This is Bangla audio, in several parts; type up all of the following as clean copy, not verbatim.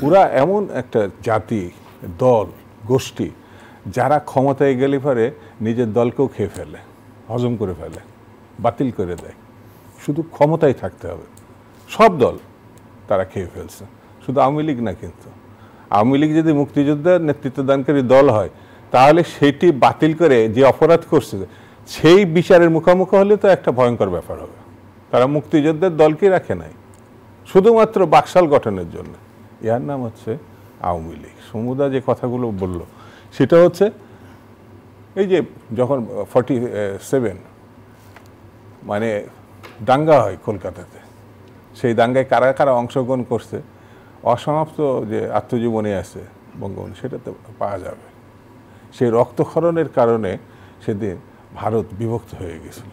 ওরা এমন একটা জাতি, দল, গোষ্ঠী যারা ক্ষমতায় গেলে পরে নিজের দলকেও খেয়ে ফেলে, হজম করে ফেলে, বাতিল করে দেয়। শুধু ক্ষমতায় থাকতে হবে। সব দল তারা খেয়ে ফেলছে, শুধু আওয়ামী লীগ না। কিন্তু আওয়ামী লীগ যদি মুক্তিযোদ্ধার নেতৃত্বদানকারী দল হয় তাহলে সেটি বাতিল করে যে অপরাধ করছে সেই বিচারের মুখোমুখি হলে তো একটা ভয়ঙ্কর ব্যাপার হবে। তারা মুক্তিযোদ্ধার দলকে রাখে নাই শুধুমাত্র বাকশাল গঠনের জন্য। ইয়ার নাম হচ্ছে আওয়ামী লীগ। সমুদা যে কথাগুলো বলল সেটা হচ্ছে এই যে যখন 47 মানে দাঙ্গা হয় কলকাতাতে, সেই দাঙ্গায় কারা কারা অংশগ্রহণ করছে অসমাপ্ত যে আত্মজীবনী আছে বঙ্গবন্ধু, সেটাতে পাওয়া যাবে। সেই রক্তক্ষরণের কারণে সেদিন ভারত বিভক্ত হয়ে গেছিল,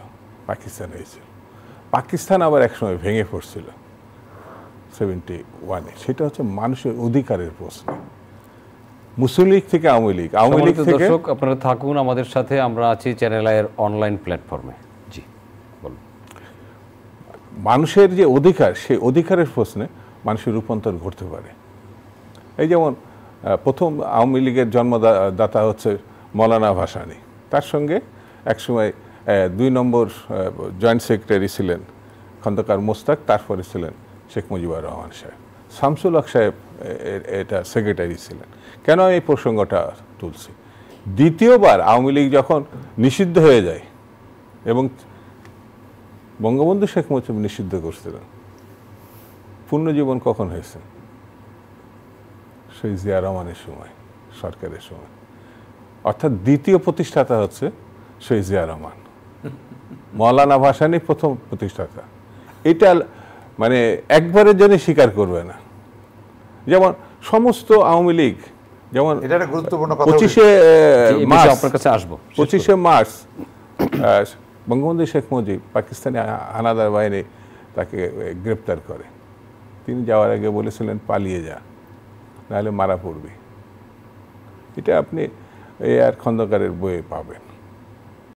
পাকিস্তান হয়েছিল। পাকিস্তান আবার একসময় ভেঙে পড়ছিল 71-এ। সেটা হচ্ছে মানুষের অধিকারের প্রশ্ন। মুসলিম লীগ থেকে আওয়ামী লীগ, আওয়ামী লীগ থেকে। দর্শক আপনারা থাকুন আমাদের সাথে, আমরা আছি চ্যানেল আইয়ের অনলাইন প্ল্যাটফর্মে। জি বলুন। মানুষের যে অধিকার, সেই অধিকারের প্রশ্নে মানুষের রূপান্তর ঘটতে পারে। এই যেমন প্রথম আওয়ামী লীগের জন্মদাতা হচ্ছে মৌলানা ভাসানী, তার সঙ্গে একসময় 2 নম্বর জয়েন্ট সেক্রেটারি ছিলেন খন্দকার মোস্তাক, তারপরে ছিলেন শেখ মুজিবুর রহমান সাহেব। শামসুল হক সাহেব এটা সেক্রেটারি ছিলেন। কেন এই প্রসঙ্গটা তুলছি? দ্বিতীয়বার আওয়ামী লীগ যখন নিষিদ্ধ হয়ে যায় এবং বঙ্গবন্ধু শেখ মুজিব নিষিদ্ধ করছিলেন, পুনর্জীবন কখন হয়েছে? সেই জিয়া রহমানের সময়, সরকারের সময়। অর্থাৎ দ্বিতীয় প্রতিষ্ঠাতা হচ্ছে সেই জিয়া রহমান। মৌলানা ভাসানী প্রথম প্রতিষ্ঠাতা। এটা মানে একবারের জন্য স্বীকার করবে না। যেমন সমস্ত আওয়ামী লীগ, যেমন 25শে মার্চ বঙ্গবন্ধু শেখ মুজিব পাকিস্তানি হানাদার বাহিনী তাকে গ্রেপ্তার করে। তিনি যাওয়ার আগে বলেছিলেন পালিয়ে যা, নাহলে মারা পড়বি। এটা আপনি আর খন্দকারের বইয়ে পাবেন।